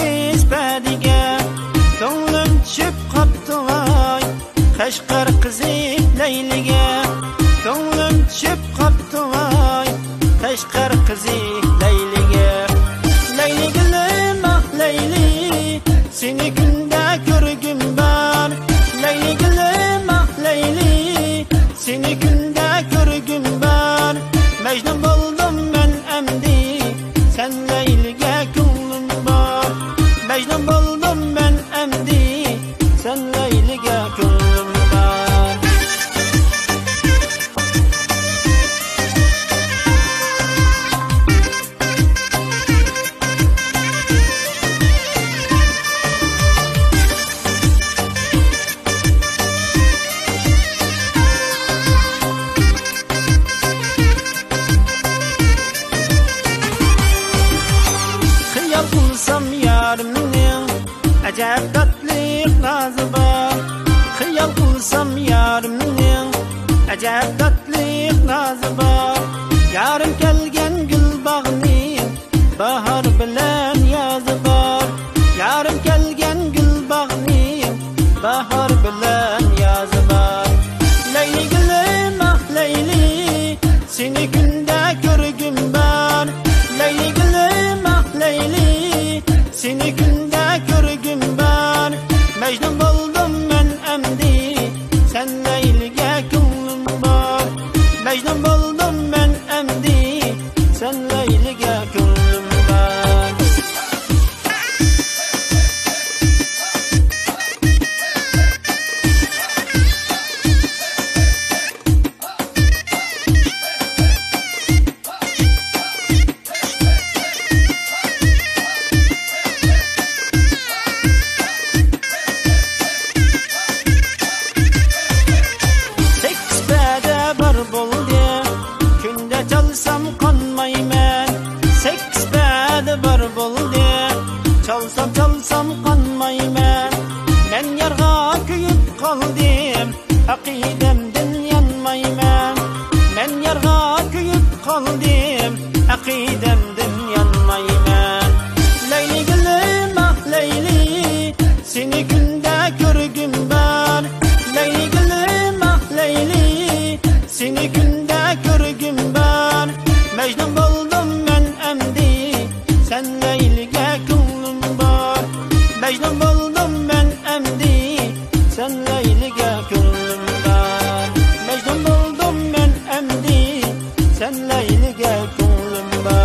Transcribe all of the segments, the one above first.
deniz bədiga ko'nglim tushib qopti voy Qashqar qizi Layliga ko'nglim tushib qopti voy Qashqar qizi Layliga Layligilim ah Layli seni kunda ko'rgim bor Layligilim ah Layli seni kunda ko'rgim bor Majnun bo'ldim men amdi sen Layliga ko'nglim bor Majnun bo'ldim men amdi sen Layliga ko'nglim bor Acayip tatlı nazı var Xiyal qilsam yarimning Acayip tatlı nazı var Yarim kelgan gul bog'ning Bahar bilan yozi bor Yarim kelgan gul bog'ning Bahar bilan yozi bor Layligilim ah Layli seni kunda ko'rgim bor Layligilim ah Layli seni kunda ko'rgim bor Majnun bo'ldim men amdi sen Layliga ko'nglim bor Majnun bo'ldim men amdi sen Layliga ko'nglim bor Çalsam qanmayman Men yarga kuyib qaldim Aqidamdan yanmayman Men yarga kuyib qaldim Aqidamdan yanmayman Layligilim ah Layli seni kunda ko'rgim bor Layligilim ah Layli seni kunda ko'rgim bor Majnun bo'ldim men amdi sen Layliga ko'nglim bor Majnun bo'ldim men amdi sen Layliga ko'nglim bor Majnun bo'ldim men amdi sen Layliga ko'nglim bor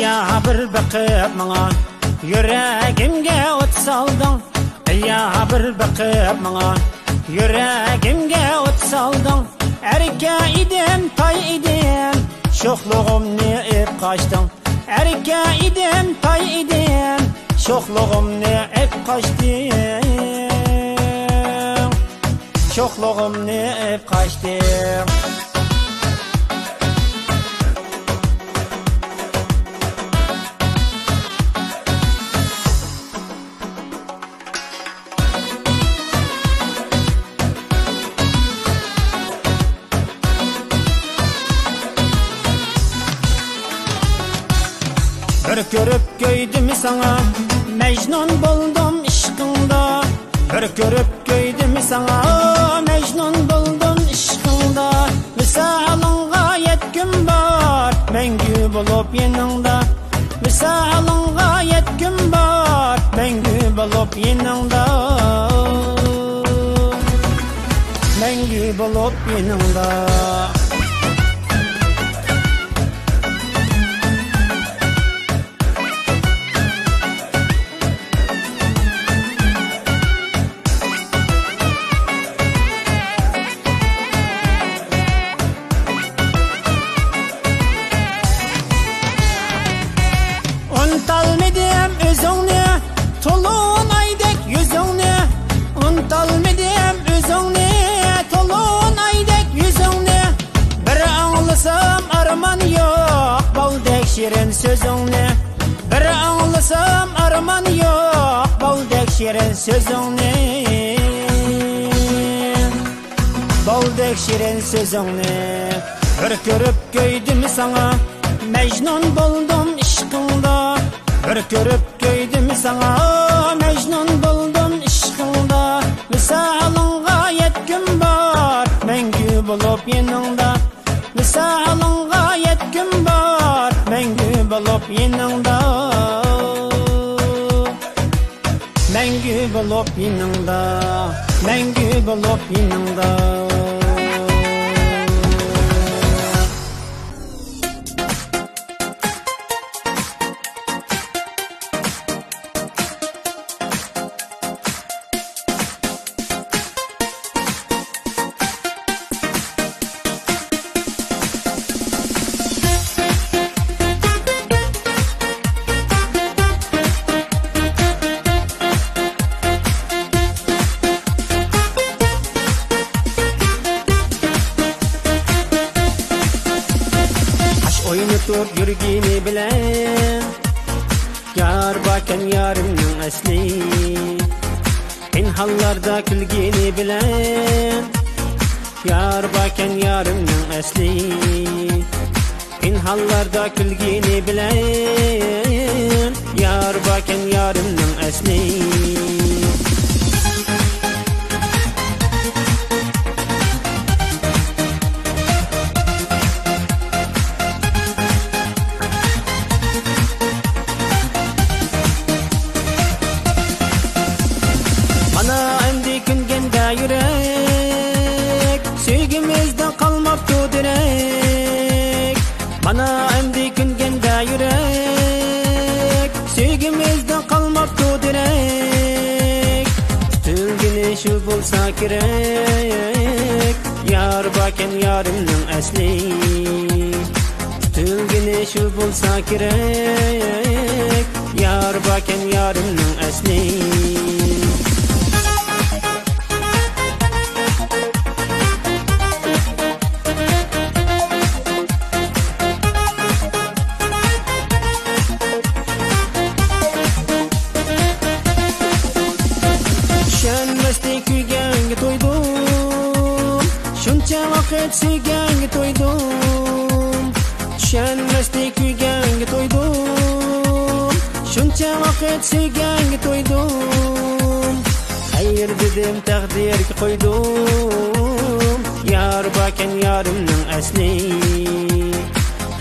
Ya bir bakıp bana yüreğimge ot saldın Ya bir bakıp bana yüreğimge ot saldın Erke idim tay idim şoxluğumni ep kaçtın Erke idim tay idim şoxluğumni ep kaçtın Şoxluğumni ep kaçtın Bir görüp göydüm sana Mecnun buldum işkında Bir görüp göydüm sana Mecnun buldum işkında Misalınga yetkim var Mengü bulup yanında Misalınga yetkim var Mengü bulup yanında Mengü bulup yanında Unutamadım özünü, tolun aydek yüzünü. Unutamadım özünü, tolun şirin sözünü bir anlasam arman yok baldek şirin sözünü baldek şirin sözünü bir görüp göydüm sana Mecnun buldum aşkında bir görüp göydüm sana Mecnun buldum aşkında misalınga yetkim var mengü bulup yanında misalınga yetkim var mengü bulup yanında mengü bulup yanında mengü bulup yanında Oynatıp yürgeni bilen Yar bakan yarımның asli Pinhallarda külgeni bilen Yar bakan yarımның asli Pinhallarda külgeni bilen Yar bakan yarımның asli yürek Sevgimizden kalmaptı direk Bana emdi küngende yürek Sevgimizden kalmaptı direk Tütülgini şu bulsa gerek Yar bakan yarımның asli Tütülgini şu bulsa gerek Yar bakan yarımның asli Şuncha vaqt sevganga to'ydim Tushunmasdek kuyganga to'ydim Shuncha vaqt sevganga to'ydim Xayr dedim taqdirga qo'ydim Yar bakan yarimning asli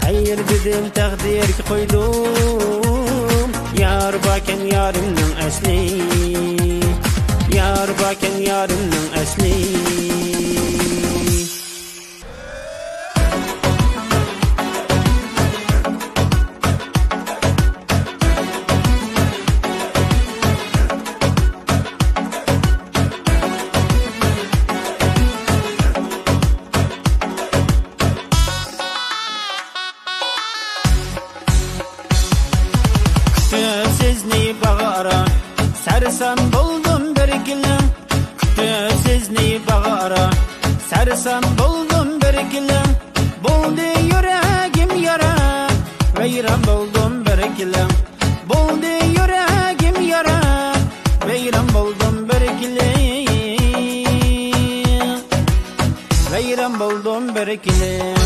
Xayr dedim taqdirga qo'ydim Yar bakan yarimning asli Yar bakan yarimning asli Sizni bağıra Sersem buldum bir gülüm Sizni bağıra Sersem buldum bir gülüm Buldu yüreğim yara Veyran buldum bir gülüm Buldu yüreğim yara Veyran buldum bir gülüm Veyran buldum bir gülüm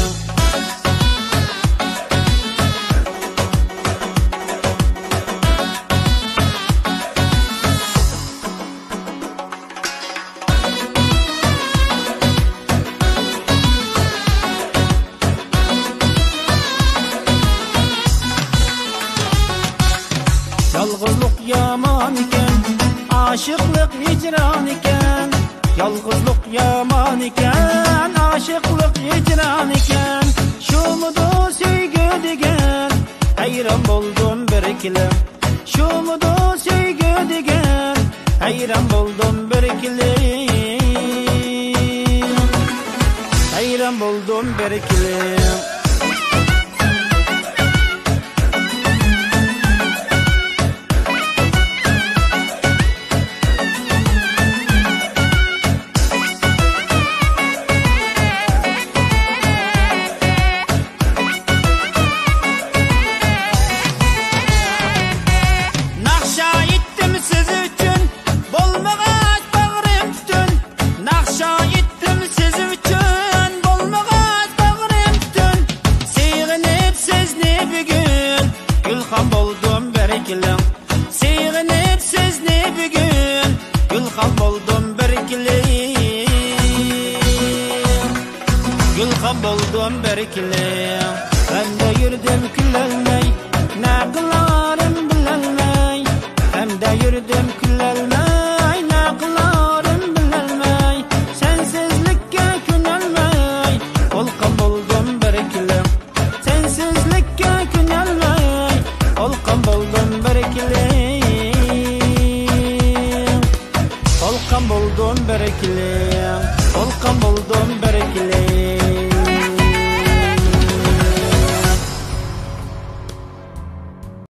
Yalğızlık yaman iken, aşıklık hicran iken Yalğızlık yaman iken, aşıklık hicran iken Şumudu sevgi degen, hayran buldum bir ikilem Şumudu sevgi degen, hayran buldum bir ikilem Hayran buldum bir ikilem berkili, gülhan buldum berkili. Ben de yürüdüm külelmey, ne kılarım bilelmey. Hem de yürüdüm külelmey, ne kılarım bilelmey. Sensizlikке künelmey, olkan buldum berkili. Sensizlikке künelmey, olkan buldum berkili. Olkan buldum berkili, olkan buldum berkili.